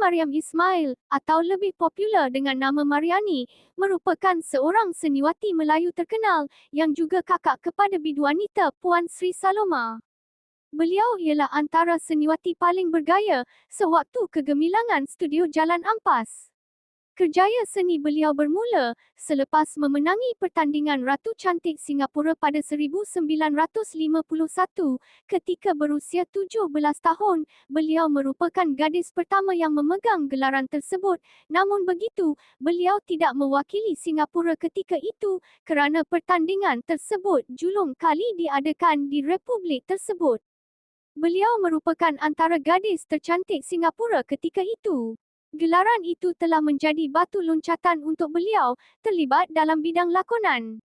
Mariam Ismail, atau lebih popular dengan nama Mariani, merupakan seorang seniwati Melayu terkenal yang juga kakak kepada bidu wanita Puan Sri Saloma. Beliau ialah antara seniwati paling bergaya sewaktu kegemilangan studio Jalan Ampas. Kerjaya seni beliau bermula selepas memenangi pertandingan Ratu Cantik Singapura pada 1951 ketika berusia 17 tahun. Beliau merupakan gadis pertama yang memegang gelaran tersebut. Namun begitu, beliau tidak mewakili Singapura ketika itu kerana pertandingan tersebut julung kali diadakan di republik tersebut. Beliau merupakan antara gadis tercantik Singapura ketika itu. Gelaran itu telah menjadi batu loncatan untuk beliau terlibat dalam bidang lakonan.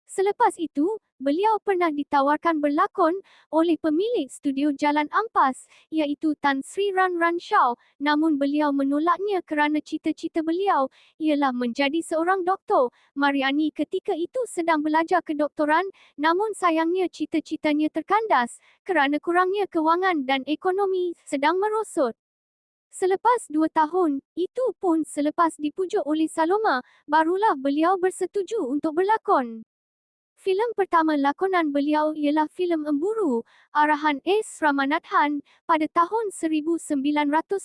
Selepas itu, beliau pernah ditawarkan berlakon oleh pemilik studio Jalan Ampas, iaitu Tan Sri Run Run Shaw, namun beliau menolaknya kerana cita-cita beliau ialah menjadi seorang doktor. Mariani ketika itu sedang belajar kedoktoran, namun sayangnya cita-citanya terkandas kerana kurangnya kewangan dan ekonomi sedang merosot. Selepas 2 tahun, itu pun selepas dipujuk oleh Saloma, barulah beliau bersetuju untuk berlakon. Filem pertama lakonan beliau ialah filem Emburu, arahan S. Ramanathan, pada tahun 1953.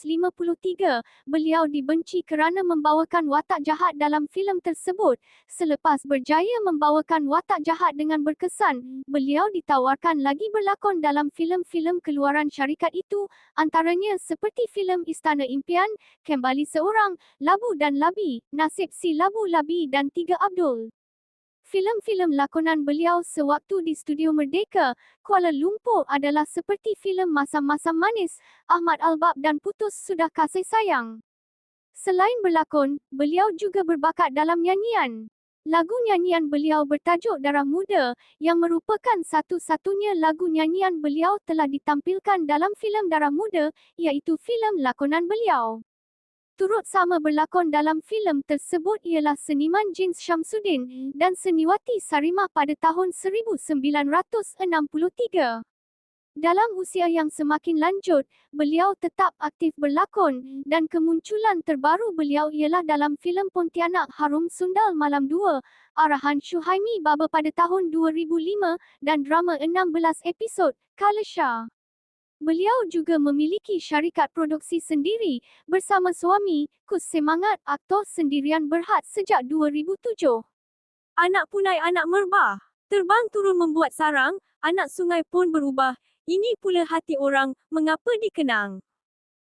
Beliau dibenci kerana membawakan watak jahat dalam filem tersebut. Selepas berjaya membawakan watak jahat dengan berkesan, beliau ditawarkan lagi berlakon dalam filem-filem keluaran syarikat itu, antaranya seperti filem Istana Impian, Kembali Seorang, Labu dan Labi, Nasib Si Labu Labi dan Tiga Abdul. Filem-filem lakonan beliau sewaktu di Studio Merdeka, Kuala Lumpur adalah seperti filem Masam-Masam Manis, Ahmad Albab dan Putus Sudah Kasih Sayang. Selain berlakon, beliau juga berbakat dalam nyanyian. Lagu nyanyian beliau bertajuk Darah Muda, yang merupakan satu-satunya lagu nyanyian beliau telah ditampilkan dalam filem Darah Muda, iaitu filem lakonan beliau. Turut sama berlakon dalam filem tersebut ialah seniman Jins Syamsuddin dan seniwati Sarimah pada tahun 1963. Dalam usia yang semakin lanjut, beliau tetap aktif berlakon dan kemunculan terbaru beliau ialah dalam filem Pontianak Harum Sundal Malam 2, arahan Syuhaimi Baba pada tahun 2005 dan drama 16 episod, Kalasha. Beliau juga memiliki syarikat produksi sendiri bersama suami, Kus Semangat, aktor sendirian Berhad sejak 2007. Anak punai anak merbah. Terbang turun membuat sarang, anak sungai pun berubah. Ini pula hati orang, mengapa dikenang?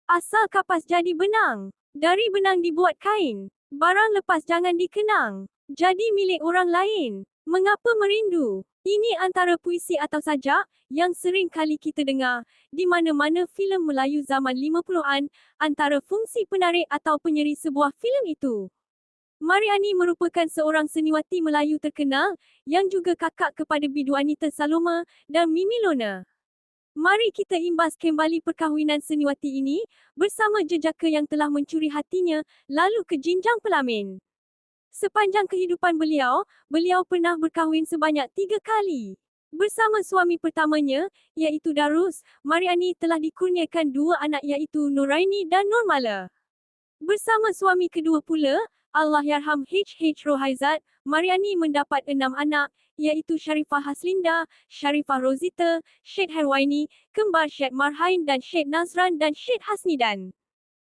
Asal kapas jadi benang. Dari benang dibuat kain. Barang lepas jangan dikenang. Jadi milik orang lain. Mengapa merindu? Ini antara puisi atau sajak yang sering kali kita dengar di mana-mana filem Melayu zaman 50-an, antara fungsi penarik atau penyeri sebuah filem itu. Mariani merupakan seorang seniwati Melayu terkenal yang juga kakak kepada bidu Anita Saloma dan Mimi Lona. Mari kita imbas kembali perkahwinan seniwati ini bersama jejaka yang telah mencuri hatinya lalu ke jenjang pelamin. Sepanjang kehidupan beliau pernah berkahwin sebanyak 3 kali. Bersama suami pertamanya, iaitu Darus, Mariani telah dikurniakan 2 anak iaitu Nuraini dan Nurmala. Bersama suami kedua pula, Allahyarham H.H. Rohaizat, Mariani mendapat 6 anak, iaitu Sharifah Haslinda, Sharifah Rosita, Syed Herwaini, kembar Syed Marhain dan Syed Nazran dan Syed Hasnidan.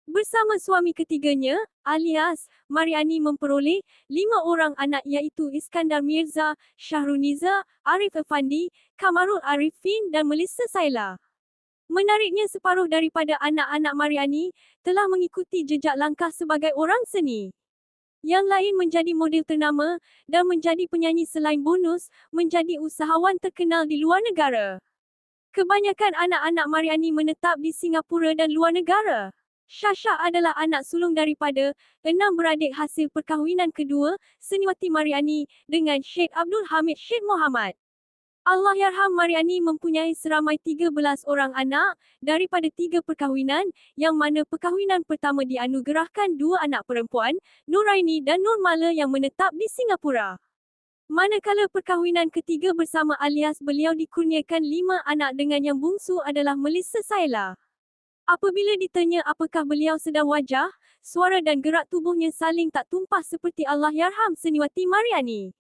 Bersama suami ketiganya, alias Mariani memperoleh 5 orang anak iaitu Iskandar Mirza, Shahruniza, Arif Effandi, Kamarul Arifin dan Melissa Saila. Menariknya separuh daripada anak-anak Mariani telah mengikuti jejak langkah sebagai orang seni. Yang lain menjadi model ternama dan menjadi penyanyi selain bonus, menjadi usahawan terkenal di luar negara. Kebanyakan anak-anak Mariani menetap di Singapura dan luar negara. Shasha adalah anak sulung daripada 6 beradik hasil perkahwinan kedua seniwati Mariani dengan Sheikh Abdul Hamid Sheikh Mohamad. Allahyarham Mariani mempunyai seramai 13 orang anak daripada 3 perkahwinan, yang mana perkahwinan pertama dianugerahkan 2 anak perempuan, Nuraini dan Nurmala yang menetap di Singapura. Manakala perkahwinan ketiga bersama alias beliau dikurniakan 5 anak dengan yang bungsu adalah Melissa Saila. Apabila ditanya apakah beliau sedar wajah, suara dan gerak tubuhnya saling tak tumpah seperti Allahyarham Seniwati Mariani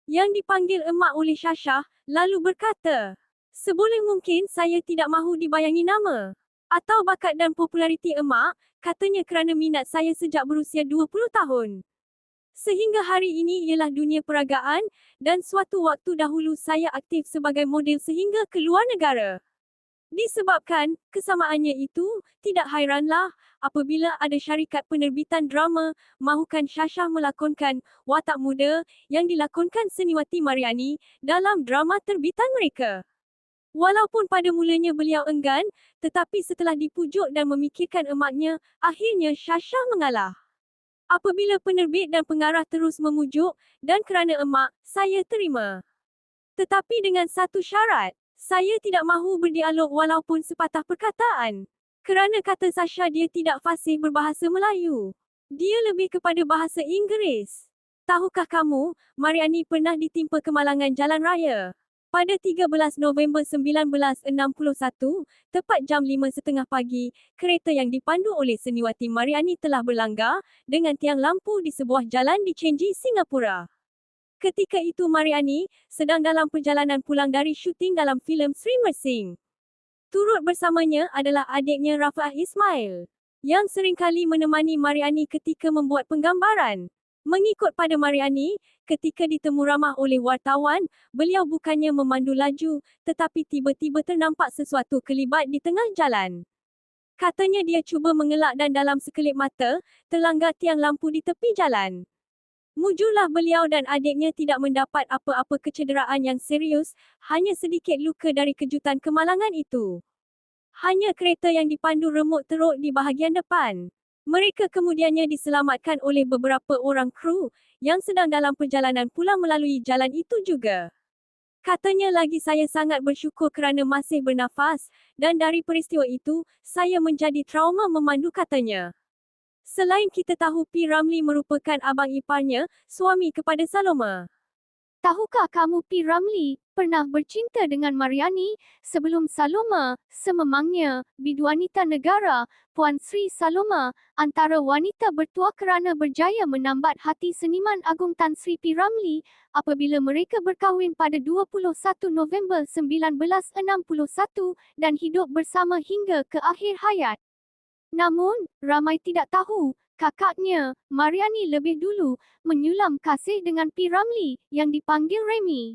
yang dipanggil emak oleh Syasha, lalu berkata, "Seboleh mungkin saya tidak mahu dibayangi nama atau bakat dan populariti emak," katanya, "kerana minat saya sejak berusia 20 tahun. Sehingga hari ini ialah dunia peragaan, dan suatu waktu dahulu saya aktif sebagai model sehingga ke luar negara. Disebabkan kesamaannya itu, tidak hairanlah apabila ada syarikat penerbitan drama mahukan Syasha melakonkan watak muda yang dilakonkan Seniwati Mariani dalam drama terbitan mereka. Walaupun pada mulanya beliau enggan, tetapi setelah dipujuk dan memikirkan emaknya, akhirnya Syasha mengalah. Apabila penerbit dan pengarah terus memujuk, dan kerana emak, saya terima. Tetapi dengan satu syarat, saya tidak mahu berdialog walaupun sepatah perkataan. Kerana kata Sasha dia tidak fasih berbahasa Melayu. Dia lebih kepada bahasa Inggeris. Tahukah kamu, Mariani pernah ditimpa kemalangan jalan raya. Pada 13 November 1961, tepat jam 5.30 pagi, kereta yang dipandu oleh Seniwati Mariani telah berlanggar dengan tiang lampu di sebuah jalan di Chenji, Singapura. Ketika itu Mariani sedang dalam perjalanan pulang dari syuting dalam filem Sri Mersing. Turut bersamanya adalah adiknya Rafah Ismail, yang seringkali menemani Mariani ketika membuat penggambaran. Mengikut pada Mariani, ketika ditemu ramah oleh wartawan, beliau bukannya memandu laju, tetapi tiba-tiba ternampak sesuatu kelibat di tengah jalan. Katanya dia cuba mengelak dan dalam sekelip mata, terlanggar tiang lampu di tepi jalan. Mujurlah beliau dan adiknya tidak mendapat apa-apa kecederaan yang serius, hanya sedikit luka dari kejutan kemalangan itu. Hanya kereta yang dipandu remuk teruk di bahagian depan. Mereka kemudiannya diselamatkan oleh beberapa orang kru yang sedang dalam perjalanan pulang melalui jalan itu juga. Katanya lagi, saya sangat bersyukur kerana masih bernafas, dan dari peristiwa itu, saya menjadi trauma memandu, katanya. Selain kita tahu P. Ramlee merupakan abang iparnya, suami kepada Saloma. Tahukah kamu P. Ramlee pernah bercinta dengan Mariani sebelum Saloma, sememangnya, biduanita negara, Puan Sri Saloma, antara wanita bertuah kerana berjaya menambat hati seniman agung Tan Sri P. Ramlee, apabila mereka berkahwin pada 21 November 1961 dan hidup bersama hingga ke akhir hayat. Namun, ramai tidak tahu, kakaknya, Mariani lebih dulu, menyulam kasih dengan P. Ramlee, yang dipanggil Remy.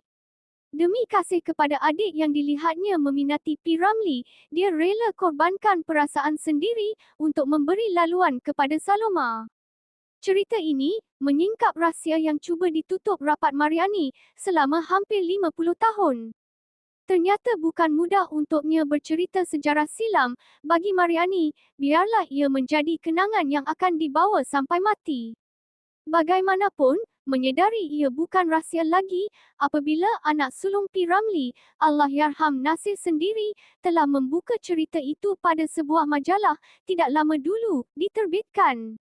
Demi kasih kepada adik yang dilihatnya meminati P. Ramlee, dia rela korbankan perasaan sendiri untuk memberi laluan kepada Saloma. Cerita ini menyingkap rahsia yang cuba ditutup rapat Mariani selama hampir 50 tahun. Ternyata bukan mudah untuknya bercerita sejarah silam bagi Mariani, biarlah ia menjadi kenangan yang akan dibawa sampai mati. Bagaimanapun, menyedari ia bukan rahsia lagi apabila anak sulung P. Ramlee, Allahyarham Nasir sendiri, telah membuka cerita itu pada sebuah majalah tidak lama dulu diterbitkan.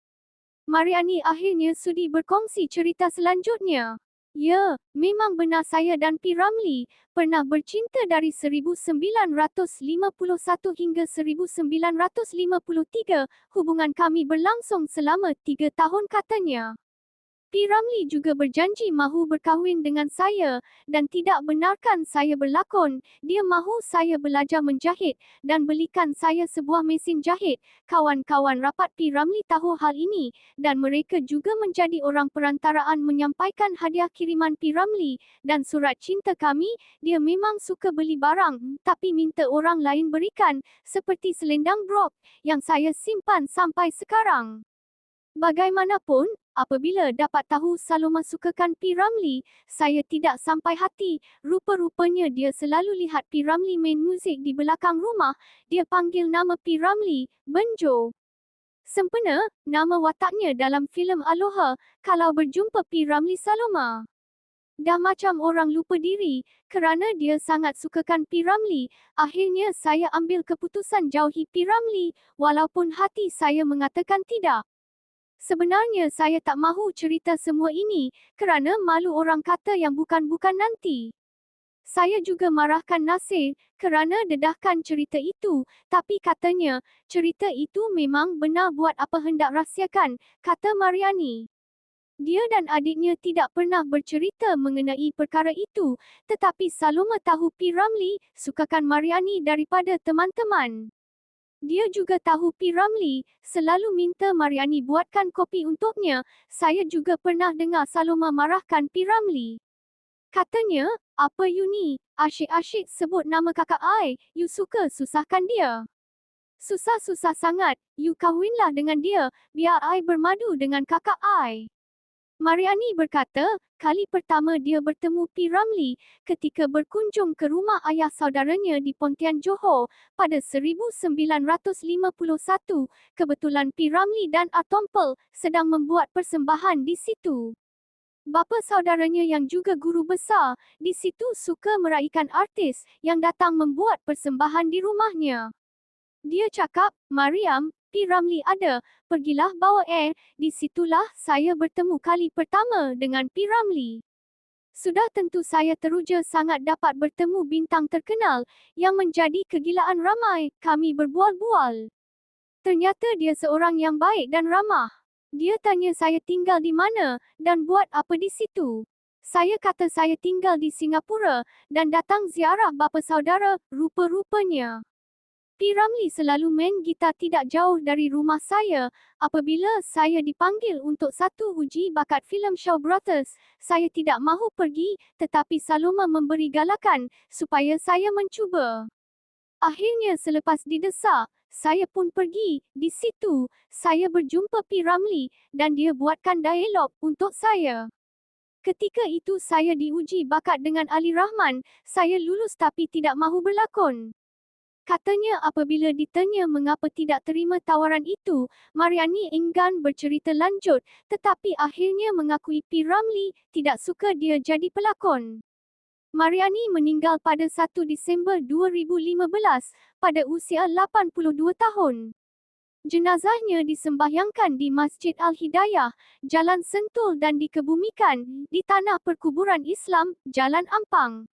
Mariani akhirnya sudi berkongsi cerita selanjutnya. Ya, memang benar saya dan P. Ramlee pernah bercinta dari 1951 hingga 1953. Hubungan kami berlangsung selama 3 tahun, katanya. P. Ramlee juga berjanji mahu berkahwin dengan saya dan tidak benarkan saya berlakon. Dia mahu saya belajar menjahit dan belikan saya sebuah mesin jahit. Kawan-kawan rapat P. Ramlee tahu hal ini dan mereka juga menjadi orang perantaraan menyampaikan hadiah kiriman P. Ramlee dan surat cinta kami. Dia memang suka beli barang tapi minta orang lain berikan, seperti selendang brok yang saya simpan sampai sekarang. Bagaimanapun, apabila dapat tahu Saloma sukakan P. Ramlee, saya tidak sampai hati. Rupa-rupanya dia selalu lihat P. Ramlee main muzik di belakang rumah. Dia panggil nama P. Ramlee, Benjo. Sempena, nama wataknya dalam filem Aloha, kalau berjumpa P. Ramlee Saloma. Dah macam orang lupa diri, kerana dia sangat sukakan P. Ramlee. Akhirnya saya ambil keputusan jauhi P. Ramlee, walaupun hati saya mengatakan tidak. Sebenarnya saya tak mahu cerita semua ini, kerana malu orang kata yang bukan-bukan nanti. Saya juga marahkan Nasir kerana dedahkan cerita itu, tapi katanya, cerita itu memang benar buat apa hendak rahsiakan, kata Mariani. Dia dan adiknya tidak pernah bercerita mengenai perkara itu, tetapi Saloma tahu P. Ramlee sukakan Mariani daripada teman-teman. Dia juga tahu P. Ramlee selalu minta Mariani buatkan kopi untuknya. Saya juga pernah dengar Saloma marahkan P. Ramlee. Katanya, apa you ni, asyik-asyik sebut nama kakak I, you suka susahkan dia. Susah-susah sangat, you kahwinlah dengan dia, biar I bermadu dengan kakak I. Mariani berkata, kali pertama dia bertemu P. Ramlee ketika berkunjung ke rumah ayah saudaranya di Pontian Johor pada 1951. Kebetulan P. Ramlee dan Atompel sedang membuat persembahan di situ. Bapa saudaranya yang juga guru besar di situ suka meraihkan artis yang datang membuat persembahan di rumahnya. Dia cakap, Mariam, P. Ramlee ada, pergilah bawa air. Di situlah saya bertemu kali pertama dengan P. Ramlee. Sudah tentu saya teruja sangat dapat bertemu bintang terkenal yang menjadi kegilaan ramai. Kami berbual-bual. Ternyata dia seorang yang baik dan ramah. Dia tanya saya tinggal di mana dan buat apa di situ. Saya kata saya tinggal di Singapura dan datang ziarah bapa saudara. Rupa-rupanya P. Ramlee selalu main gitar tidak jauh dari rumah saya. Apabila saya dipanggil untuk satu uji bakat filem Shaw Brothers, saya tidak mahu pergi, tetapi Saloma memberi galakan supaya saya mencuba. Akhirnya selepas didesak, saya pun pergi. Di situ, saya berjumpa P. Ramlee dan dia buatkan dialog untuk saya. Ketika itu saya diuji bakat dengan Ali Rahman. Saya lulus tapi tidak mahu berlakon. Katanya apabila ditanya mengapa tidak terima tawaran itu, Mariani enggan bercerita lanjut, tetapi akhirnya mengakui P. Ramlee tidak suka dia jadi pelakon. Mariani meninggal pada 1 Disember 2015 pada usia 82 tahun. Jenazahnya disembahyangkan di Masjid Al-Hidayah, Jalan Sentul dan dikebumikan di Tanah Perkuburan Islam, Jalan Ampang.